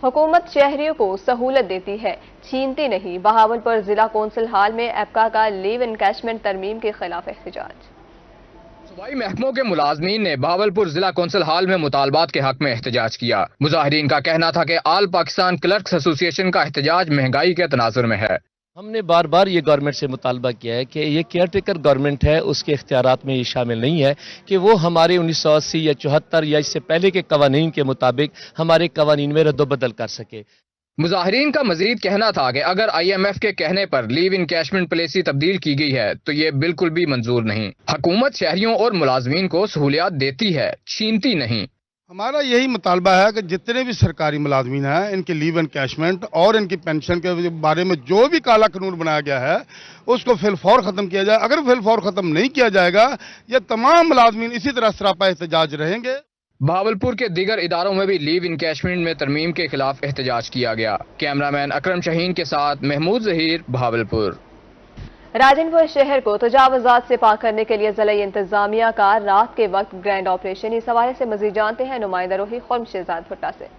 हुकूमत शहरियों को सहूलत देती है, छीनती नहीं। बहावलपुर जिला कौंसिल हाल में एप्का का लीव इनकैशमेंट तरमीम के खिलाफ एहतजाज। सूबाई महकमों के मुलाजमीन ने बहावलपुर जिला कौंसिल हाल में मुतालबात के हक में एहतजाज किया। मुजाहिरीन का कहना था कि आल पाकिस्तान क्लर्क्स एसोसिएशन का एहतजाज महंगाई के तनाजुर में है। हमने बार बार ये गवर्नमेंट से मुतालबा किया है कि ये केयर टेकर गवर्नमेंट है, उसके इख्तियारात में ये शामिल नहीं है कि वो हमारे 1980 या 74 या इससे पहले के कवानीन के मुताबिक हमारे कवानीन में रद्दोबदल कर सके। मुजाहिरीन का मजीद कहना था कि अगर IMF के कहने पर लीव इनकैशमेंट पॉलिसी तब्दील की गई है तो ये बिल्कुल भी मंजूर नहीं। हुकूमत शहरियों और मुलाजमीन को सहूलियात देती है, छीनती नहीं। हमारा यही मुतालबा है कि जितने भी सरकारी मुलाजमीन हैं इनके लीव एनकैशमेंट और इनकी पेंशन के बारे में जो भी काला कानून बनाया गया है उसको फिलफौर ख़त्म किया जाए। अगर फिलफौर ख़त्म नहीं किया जाएगा ये तमाम मुलाजमीन इसी तरह सरापा एहतजाज रहेंगे। बहावलपुर के दीगर इदारों में भी लीव इनकैशमेंट में तरमीम के खिलाफ एहतजाज किया गया। कैमरामैन अकरम शाहीन के साथ महमूद जहीर, बहावलपुर। राजनपुर शहर को तजावुजात से पाक करने के लिए ज़िला इंतजामिया का रात के वक्त ग्रैंड ऑपरेशन। इस हवाले से मजीद जानते हैं नुमाइंदा रोही खुर्मशेजाद भुट्टा से।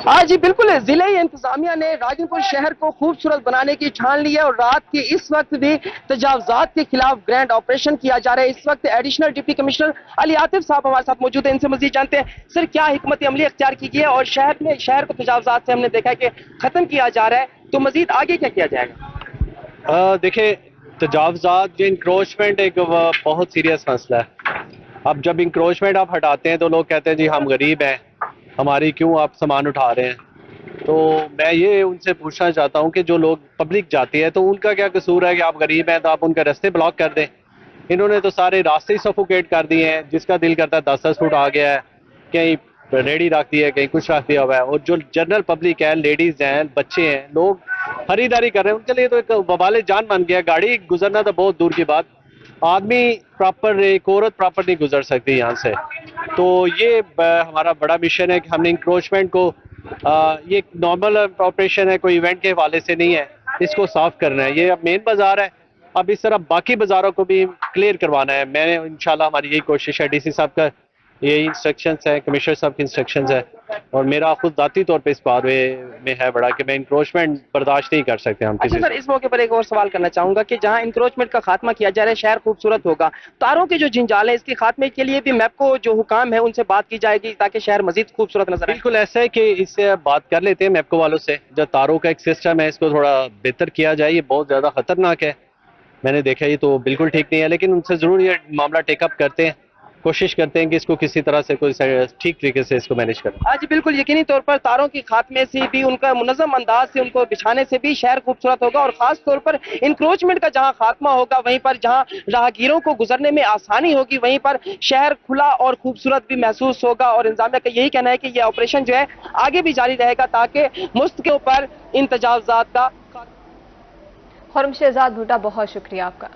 हाँ जी बिल्कुल, जिले इंतजामिया ने राजनपुर शहर को खूबसूरत बनाने की ठान ली है और रात के इस वक्त भी तजावुजात के खिलाफ ग्रैंड ऑपरेशन किया जा रहा है। इस वक्त additional deputy commissioner Ali Atif साहब हमारे साथ मौजूद है, इनसे मजीद जानते हैं सर क्या हिकमत अमली इख्तियार की गई है और शहर को तजावुजात से हमने देखा है कि खत्म किया जा रहा है, तो मजीद आगे क्या किया जाएगा? देखिए, तजावुजात जो इंक्रोचमेंट एक बहुत सीरियस मसला है। अब जब इंक्रोचमेंट आप हटाते हैं तो लोग कहते हैं जी हम गरीब हैं, हमारी क्यों आप सामान उठा रहे हैं। तो मैं ये उनसे पूछना चाहता हूँ कि जो लोग पब्लिक जाती है तो उनका क्या कसूर है कि आप गरीब हैं तो आप उनके रास्ते ब्लॉक कर दें। इन्होंने तो सारे रास्ते ही सफोकेट कर दिए हैं। जिसका दिल करता है 10-10 फुट आ गया है, कहीं रेडी रख दी है, कहीं कुछ रख दिया हुआ है। और जो जनरल पब्लिक है, लेडीज हैं, बच्चे हैं, लोग खरीदारी कर रहे हैं, उनके लिए तो एक वबाल जान बन गया। गाड़ी गुजरना तो बहुत दूर की बात, आदमी प्रॉपर, एक औरत प्रॉपर नहीं गुजर सकती यहाँ से। तो ये हमारा बड़ा मिशन है कि हमने इंक्रोचमेंट को, ये नॉर्मल ऑपरेशन है, कोई इवेंट के हवाले से नहीं है, इसको साफ करना है। ये अब मेन बाजार है, अब इस तरह बाकी बाजारों को भी क्लियर करवाना है। मैं इंशाल्लाह, हमारी यही कोशिश है। DC साहब का ये इंस्ट्रक्शंस है, कमिश्नर साहब की इंस्ट्रक्शंस है, और मेरा खुद ذاتی طور पे इस बारे में है बड़ा कि मैं इंक्रोचमेंट बर्दाश्त नहीं कर सकते हम किसी। सर इस मौके पर एक और सवाल करना चाहूंगा कि जहां इंक्रोचमेंट का खात्मा किया जा रहा है, शहर खूबसूरत होगा, तारों के जो जंजाल है इसके खात्मे के लिए भी मैपको जो हुकाम है उनसे बात की जाएगी ताकि शहर मजीद खूबसूरत नजर आए। बिल्कुल ऐसा है कि इससे बात कर लेते हैं मैपको वालों से। जो तारों का एक सिस्टम है इसको थोड़ा बेहतर किया जाए, ये बहुत ज्यादा खतरनाक है, मैंने देखा ये तो बिल्कुल ठीक नहीं है। लेकिन उनसे जरूर ये मामला टेकअप करते हैं, कोशिश करते हैं कि इसको किसी तरह से कोई ठीक तरीके से इसको मैनेज करें। आज बिल्कुल यकीनी तौर पर तारों की खात्मे से भी, उनका मुनज़्ज़म अंदाज से उनको बिछाने से भी शहर खूबसूरत होगा और खास तौर पर इंक्रोचमेंट का जहां खात्मा होगा, वहीं पर जहां राहगीरों को गुजरने में आसानी होगी, वहीं पर शहर खुला और खूबसूरत भी महसूस होगा। और इंतजामिया का यही कहना है कि यह ऑपरेशन जो है आगे भी जारी रहेगा ताकि मुस्तकिल पर इन तजावुजात का। खुर्मशेजाद भुट्टा, बहुत शुक्रिया आपका।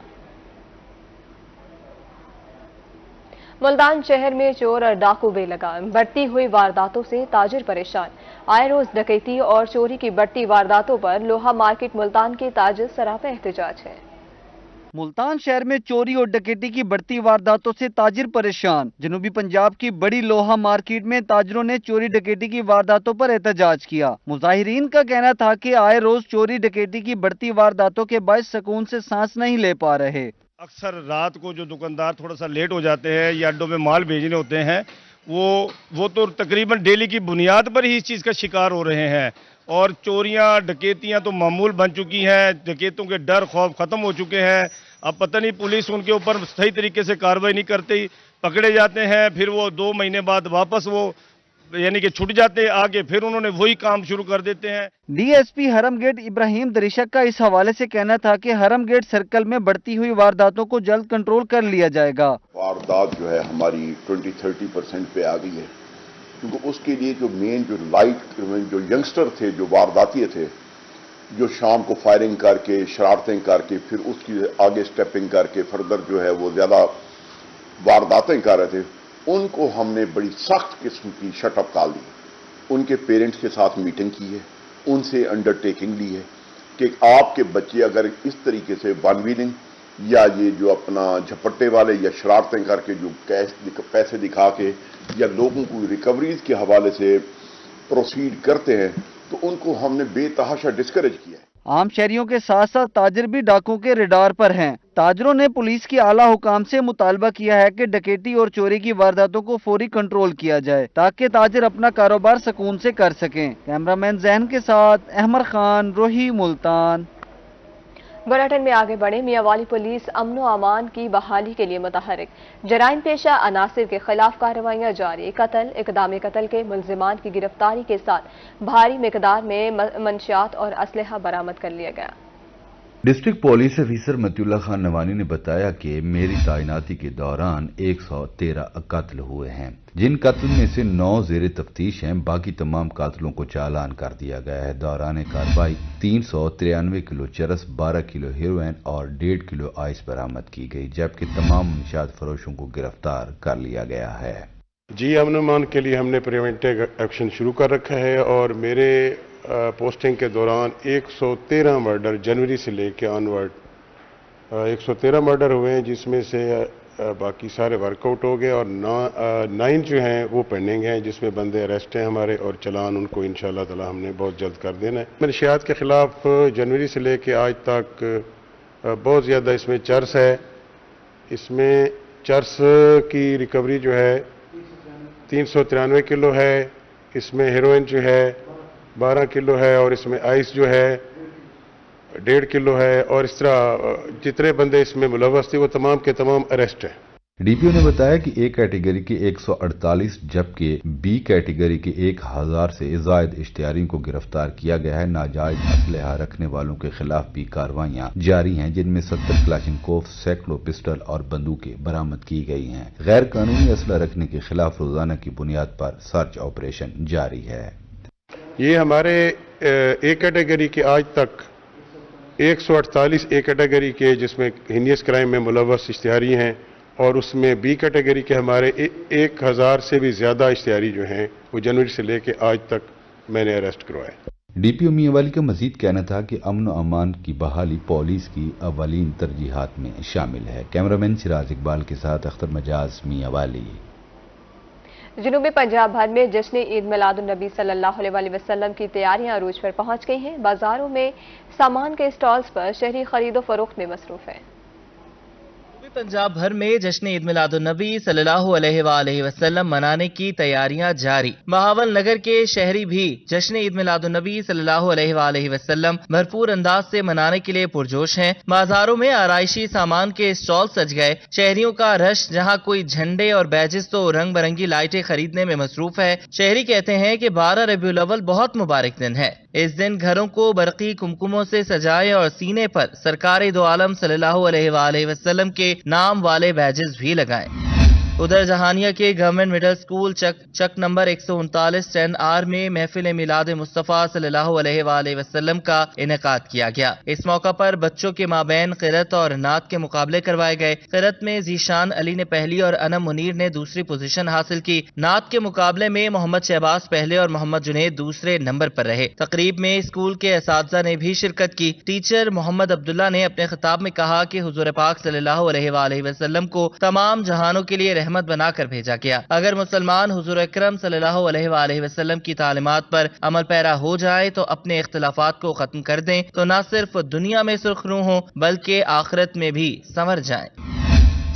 मुल्तान शहर में चोर और डाकू बेलगा, बढ़ती हुई वारदातों से ताजिर परेशान। आए रोज डकैती और चोरी की बढ़ती वारदातों पर लोहा मार्केट मुल्तान के ताजिर सरापा एहतजाज है। मुल्तान शहर में चोरी और डकैती की बढ़ती वारदातों से ताजिर परेशान। जनूबी पंजाब की बड़ी लोहा मार्केट में ताजिरों ने चोरी डकैती की वारदातों पर एहतजाज किया। मुजाहिरीन का कहना था कि आए रोज चोरी डकैती की बढ़ती वारदातों के बायस सुकून से सांस नहीं ले पा रहे। अक्सर रात को जो दुकानदार थोड़ा सा लेट हो जाते हैं या अड्डों में माल भेजने होते हैं, वो तो तकरीबन डेली की बुनियाद पर ही इस चीज़ का शिकार हो रहे हैं। और चोरियां डकैतियां तो मामूल बन चुकी हैं, डकैतों के डर खौफ ख़त्म हो चुके हैं। अब पता नहीं पुलिस उनके ऊपर सही तरीके से कार्रवाई नहीं करती, पकड़े जाते हैं, फिर वो 2 महीने बाद वापस वो यानी कि छूट जाते हैं, आगे फिर उन्होंने वही काम शुरू कर देते हैं। DSP हरम गेट इब्राहिम दरिशक का इस हवाले से कहना था कि हरम गेट सर्कल में बढ़ती हुई वारदातों को जल्द कंट्रोल कर लिया जाएगा। वारदात जो है हमारी 20-30% पे आ गई है, क्योंकि उसके लिए जो मेन जो यंगस्टर थे, जो वारदाती थे, जो शाम को फायरिंग करके शरारतें करके फिर उसकी आगे स्टेपिंग करके फर्दर जो है वो ज्यादा वारदातें कर रहे थे, उनको हमने बड़ी सख्त किस्म की शटअप डाल दी। उनके पेरेंट्स के साथ मीटिंग की है, उनसे अंडरटेकिंग ली है कि आपके बच्चे अगर इस तरीके से वन व्हीलिंग या ये जो अपना झपट्टे वाले या शरारतें करके जो पैसे दिखा के या लोगों को रिकवरीज के हवाले से प्रोसीड करते हैं, तो उनको हमने बेतहाशा डिस्करेज किया है। आम शहरियों के साथ साथ ताजिर भी डाकों के रडार पर हैं। ताजरों ने पुलिस की आला हुकाम से मुतालबा किया है कि डकैती और चोरी की वारदातों को फौरी कंट्रोल किया जाए ताकि ताजिर अपना कारोबार सुकून से कर सकें। कैमरामैन जहन के साथ अहमद खान, रोही, मुल्तान। बुलेटिन में आगे बढ़े। मियांवाली पुलिस अमन व अमान की बहाली के लिए मुतहरिक, जराइम पेशा अनासिर के खिलाफ कार्रवाइयां जारी। कत्ल, इक़दाम कत्ल के मुल्जिमान की गिरफ्तारी के साथ भारी मिकदार में मंशियात और असलहा बरामद कर लिया गया। District police officer Matiullah Khan Nawani ने बताया कि मेरी तैनाती के दौरान 113 कत्ल हुए हैं, जिन कत्ल में से 9 ज़ेर तफ्तीश हैं। बाकी तमाम कातलों को चालान कर दिया गया है। दौरान कार्रवाई 393 किलो चरस, 12 किलो हेरोइन और 1.5 किलो आइस बरामद की गई, जबकि तमाम मंशियात फरोशों को गिरफ्तार कर लिया गया है। जी, अमन अमान के लिए हमने प्रिवेंटिव एक्शन शुरू कर रखा है और मेरे पोस्टिंग के दौरान 113 मर्डर जनवरी से लेकर ऑनवर्ड 113 मर्डर हुए हैं, जिसमें से बाकी सारे वर्कआउट हो गए और 9 जो हैं वो पेंडिंग हैं, जिसमें बंदे अरेस्ट हैं हमारे और चलान उनको इंशाअल्लाह ताला हमने बहुत जल्द कर देना है। मंशियात के खिलाफ जनवरी से लेकर आज तक बहुत ज़्यादा इसमें चर्स है। इसमें चर्स की रिकवरी जो है 393 किलो है, इसमें हेरोइन जो है 12 किलो है और इसमें आइस जो है 1.5 किलो है और इस तरह जितने बंदे इसमें मुलव्वस थे वो तमाम के तमाम अरेस्ट हैं। डीपीओ ने बताया कि ए कैटेगरी के 148 जबकि बी कैटेगरी के 1000 से जायद इश्तिहारियों को गिरफ्तार किया गया है। नाजायज असलहा रखने वालों के खिलाफ भी कार्रवाइयां जारी हैं, जिनमें 70 क्लाशनकोव, सैकड़ों पिस्टल और बंदूकें बरामद की गई हैं। गैर कानूनी असला रखने के खिलाफ रोजाना की बुनियाद पर सर्च ऑपरेशन जारी है। ये हमारे ए कैटेगरी के आज तक 148 ए कैटेगरी के जिसमें हिनियस क्राइम में मुलव्वस इश्तिहारी हैं और उसमें बी कैटेगरी के हमारे 1000 से भी ज़्यादा इश्तिहारी जो हैं वो जनवरी से लेकर आज तक मैंने अरेस्ट करवाए। डीपीओ मियांवाली का मजीद कहना था कि अमन व अमान की बहाली पुलिस की अवलीन तरजीहात में शामिल है। कैमरामैन सिराज इकबाल के साथ अख्तर मजाज, मियांवाली। जनूबी पंजाब भर में जश्न ईद मिलादुन नबी सल्लल्लाहु अलैहि वसल्लम की तैयारियां अरूज पर पहुंच गई हैं। बाजारों में सामान के स्टॉल्स पर शहरी खरीदो फरोख्त में मसरूफ है। पंजाब भर में जश्न ईद मिलादुन नबी सल्लल्लाहु अलैहि वसल्लम मनाने की तैयारियां जारी। महावल नगर के शहरी भी जश्न ईद मिलादुन नबी सल्लल्लाहु अलैहि वसल्लम भरपूर अंदाज से मनाने के लिए पुरजोश हैं। बाजारों में आराइशी सामान के स्टॉल सज गए। शहरियों का रश जहां कोई झंडे और बैजेस तो रंग बिरंगी लाइटें खरीदने में मसरूफ है। शहरी कहते हैं कि 12 रबीउल अव्वल बहुत मुबारक दिन है। इस दिन घरों को बरकी कुमकुमों से सजाए और सीने पर सरकार दो आलम सल्लल्लाहु अलैहि वसल्लम के नाम वाले बैजेस भी लगाएं। उधर जहानिया के गवर्नमेंट मिडिल स्कूल चक नंबर 139 10R में महफिल मिलाद मुस्तफ़ा सल्लल्लाहु अलैहि वसल्लम का इनेकाद किया गया। इस मौका पर बच्चों के माबैन क़िरत और नात के मुकाबले करवाए गए। क़िरत में ज़ीशान अली ने पहली और अनम मुनीर ने दूसरी पोजीशन हासिल की। नात के मुकाबले में मोहम्मद शहबाज पहले और मोहम्मद जुनैद दूसरे नंबर पर रहे। तकरीब में स्कूल के असातिज़ा ने भी शिरकत की। टीचर मोहम्मद अब्दुल्ला ने अपने खिताब में कहा कि हुजूर पाक सल्लल्लाहु अलैहि वसल्लम को तमाम जहानों के लिए रहमत बनाकर भेजा गया। अगर मुसलमान हुजूर अकरम सल्लल्लाहु अलैहि वसल्लम की तालीमात पर अमल पैरा हो जाए तो अपने इख्तिलाफात को खत्म कर दें तो न सिर्फ दुनिया में सुर्खरू हों बल्कि आखिरत में भी संवर जाएं।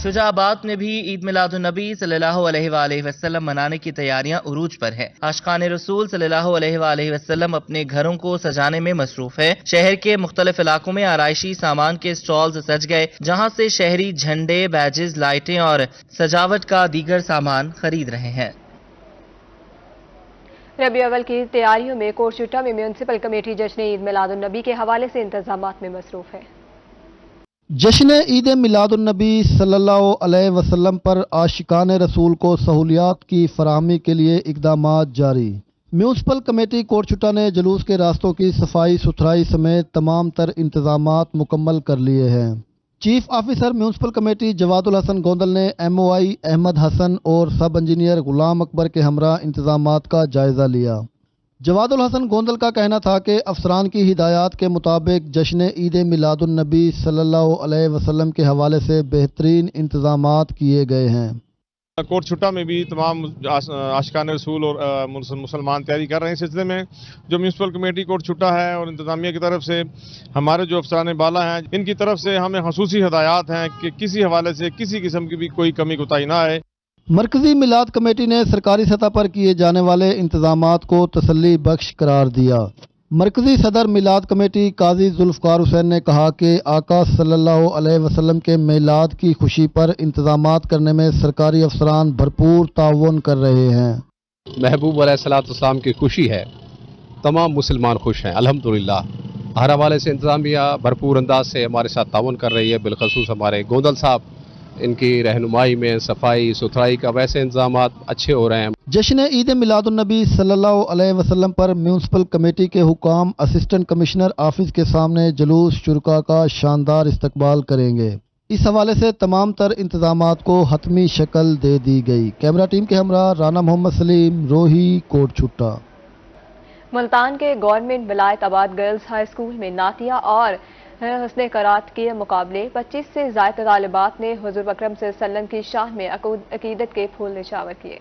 शुजाबाद में भी ईद मिलादुन नबी सल्लल्लाहु अलैहि वसल्लम मनाने की तैयारियां उरूज पर है। आशिकान रसूल सल्लल्लाहु अलैहि वसल्लम अपने घरों को सजाने में मसरूफ है। शहर के मुख्तलिफ इलाकों में आराइशी सामान के स्टॉल्स सज गए, जहां से शहरी झंडे, बैजेस, लाइटें और सजावट का दीगर सामान खरीद रहे हैं। रबी अव्वल की तैयारियों में कोटशुट्टा में म्यूनसिपल कमेटी जश्न ईद मिलादुन नबी के हवाले से इंतजामात में मसरूफ है। जश्न ईद मिलादुन नबी सल्लल्लाहु अलैहि वसल्लम पर आशिकान रसूल को सहूलियात की फराहमी के लिए इक़दामात जारी। म्यूनसिपल कमेटी कोटशुट्टा ने जुलूस के रास्तों की सफाई सुथराई समेत तमाम तर इंतजामात मुकम्मल कर लिए हैं। Chief officer municipal committee Jawadul Hasan Gondal ने MOI अहमद हसन और सब इंजीनियर गुलाम अकबर के हमरा इंतजामात का जायजा लिया। जवाद उल हसन गोंदल का कहना था कि अफसरान की हिदायत के मुताबिक जश्न ईद मिलादुन नबी सल्लल्लाहु अलैहि वसल्लम के हवाले से बेहतरीन इंतजामात किए गए हैं। कोट छुट्टा में भी तमाम आशिकान रसूल और मुसलमान तैयारी कर रहे हैं। इस सिलसिले में जो म्यूनसिपल कमेटी कोट छुट्टा है और इंतजामिया की तरफ से हमारे जो अफसरान बाला हैं, इनकी तरफ से हमें खसूसी हिदायत हैं कि किसी हवाले से किसी किस्म की भी कोई कमी कोताही ना आए। मरकजी मिलाद कमेटी ने सरकारी सतह पर किए जाने वाले इंतजामात को तसल्ली बख्श करार दिया। मरकजी सदर मिलाद कमेटी काजी जुल्फकार हुसैन ने कहा कि आका सल्लल्लाहु अलैहि वसल्लम के मिलाद की खुशी पर इंतजामात करने में सरकारी अफसरान भरपूर ताउन कर रहे हैं। महबूब अलैहिस्सलाम की खुशी है, तमाम मुसलमान खुश हैं अल्हम्दुलिल्लाह। हर हवाले से इंतजामिया भरपूर अंदाज से हमारे साथ ताउन कर रही है, बिलखसूस हमारे गोंदल साहब, इनकी रहनुमाई में सफाई सुथराई का वैसे इंतजामात अच्छे हो रहे हैं। जश्न ईद मिलादुन नबी सल्लल्लाहु अलैहि वसल्लम पर म्यूनसिपल कमेटी के हुकाम असिस्टेंट कमिश्नर ऑफिस के सामने जुलूस शुरका का शानदार इस्तकबाल करेंगे। इस हवाले से तमाम तर इंतजामात को हतमी शक्ल दे दी गई। कैमरा टीम के हमरा राना मोहम्मद सलीम, रोही, कोट छुट्टा। मुल्तान के गवर्नमेंट विलायत आबाद गर्ल्स हाई स्कूल में नातिया और हस्ने करात के मुकाबले 25 से ज़ायद तालिबात ने हुज़ूर अकरम सल्लल्लाहु अलैहि वसल्लम की शान में अकीदत के फूल निछावर किए।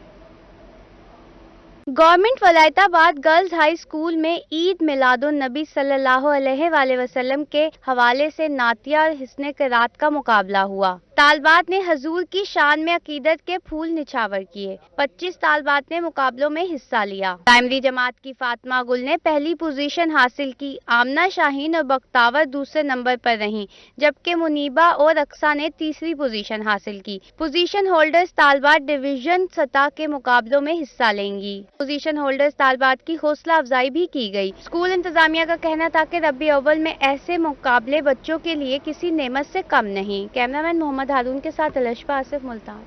गवर्नमेंट वलायताबाद गर्ल्स हाई स्कूल में ईद मिलादुन नबी सल्लल्लाहु अलैहि वसल्लम के हवाले से नातिया और हिस्ने क़रात का मुकाबला हुआ। तालबात ने हजूर की शान में अकीदत के फूल निछावर किए। 25 तालबात ने मुकाबलों में हिस्सा लिया। प्राइमरी जमात की फातिमा गुल ने पहली पोजीशन हासिल की। आमना शाहीन और बख्तावर दूसरे नंबर पर रहीं, जबकि मुनीबा और अक्सा ने तीसरी पोजीशन हासिल की। पोजीशन होल्डर्स तालबात डिवीजन सतह के मुकाबलों में हिस्सा लेंगी। पोजीशन होल्डर्स तालबात की हौसला अफजाई भी की गई। स्कूल इंतजामिया का कहना था कि रबी अव्वल में ऐसे मुकाबले बच्चों के लिए किसी नेमत से कम नहीं। कैमरामैन मोहम्मद हारून के साथ अलशफा आसिफ, मुल्तान।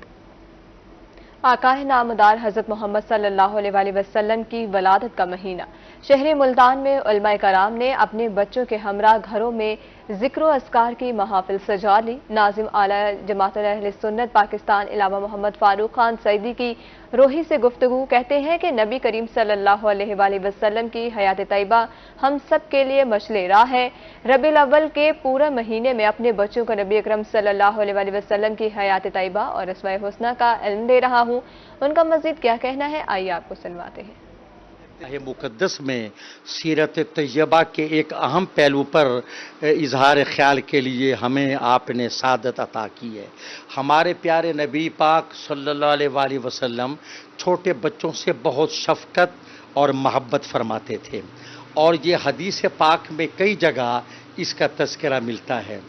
आकाए नामदार हज़रत मोहम्मद सल्लल्लाहु अलैहि वसल्लम की वलादत का महीना शहरी मुल्तान में उलमाए कराम ने अपने बच्चों के हमरा घरों में जिक्र अस्कार की महाफिल सजा ली। नाजिम आला जमात अहले सुन्नत पाकिस्तान इलामा मोहम्मद फारूक खान सईदी की रोही से गुफ्तगू कहते हैं कि नबी करीम सल्लल्लाहु अलैहि वसल्लम की हयात तैयबा हम सब के लिए मशले राह है। रबीउल अव्वल के पूरे महीने में अपने बच्चों को नबी अकरम सल्लल्लाहु अलैहि वसल्लम की हयात तैयबा और अस्माए हुस्ना का इल्म दे रहा हूँ। उनका मजीद क्या कहना है, आइए आपको सुनवाते हैं। मुक़द्दस में सीरत तैयबा के एक अहम पहलू पर इजहार ख्याल के लिए हमें आपने सादत अता की है। हमारे प्यारे नबी पाक सल्लल्लाहु अलैहि वसल्लम छोटे बच्चों से बहुत शफ़क़त और मोहब्बत फरमाते थे और ये हदीस पाक में कई जगह इसका तज़किरा मिलता है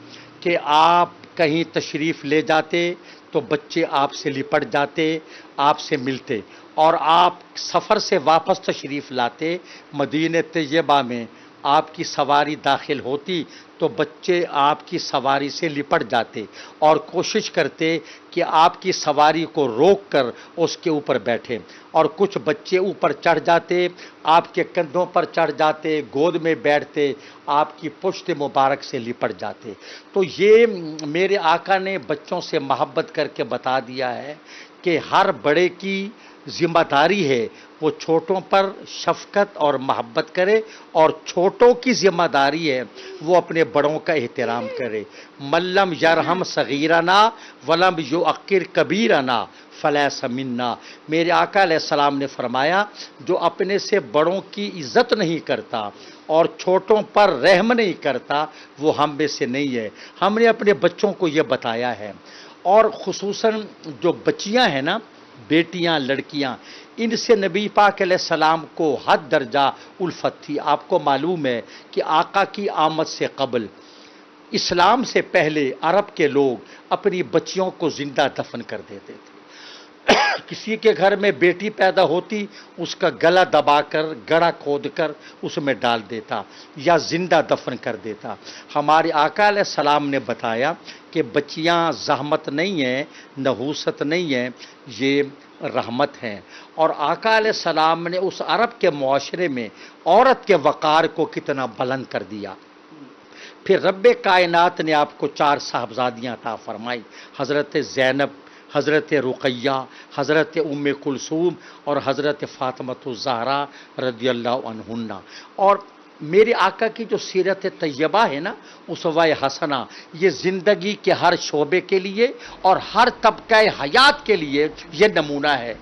कि आप कहीं तशरीफ़ ले जाते तो बच्चे आपसे लिपट जाते, आपसे मिलते, और आप सफ़र से वापस तशरीफ़ लाते, मदीने तैयबा में आपकी सवारी दाखिल होती तो बच्चे आपकी सवारी से लिपट जाते और कोशिश करते कि आपकी सवारी को रोक कर उसके ऊपर बैठें, और कुछ बच्चे ऊपर चढ़ जाते, आपके कंधों पर चढ़ जाते, गोद में बैठते, आपकी पुश्त मुबारक से लिपट जाते। तो ये मेरे आका ने बच्चों से मोहब्बत करके बता दिया है कि हर बड़े की जिम्मेदारी है वो छोटों पर शफ़क़त और मोहब्बत करे, और छोटों की जिम्मेदारी है वो अपने बड़ों का एहतराम करे। मल्लम यरहम सगीरना वलम युअक्किर कबीरना फलैस मिन्ना। मेरे आका अलैहिस्सलाम ने फरमाया, जो अपने से बड़ों की इज़्ज़त नहीं करता और छोटों पर रहम नहीं करता वो हम में से नहीं है। हमने अपने बच्चों को ये बताया है, और ख़ुसूसन जो बच्चियां हैं ना, बेटियां, लड़कियां, इनसे नबी पाक अलैहिस्सलाम को हद दर्जा उल्फत थी। आपको मालूम है कि आका की आमद से कबल, इस्लाम से पहले अरब के लोग अपनी बच्चियों को जिंदा दफन कर देते थे। किसी के घर में बेटी पैदा होती, उसका गला दबाकर, गड़ा खोदकर उसमें डाल देता या जिंदा दफन कर देता। हमारे आका अलैहिस्सलाम ने बताया कि बच्चियां ज़हमत नहीं है, नहूसत नहीं है, ये रहमत हैं। और आका अलैहिस्सलाम ने उस अरब के मुआशरे में औरत के वक़ार को कितना बुलंद कर दिया। फिर रब्बे कायनात ने आपको 4 साहबजादियाँ अता फरमाई, हज़रत ज़ैनब, حضرت رقیہ، حضرت ام کلثوم اور حضرت فاطمۃ الزہرا رضی اللہ عنہن. اور میرے آقا کی جو سیرت طیبہ ہے نا، اسوہ حسنہ، یہ زندگی کے ہر شعبے کے لیے اور ہر طبقہ حیات کے لیے یہ نمونہ ہے.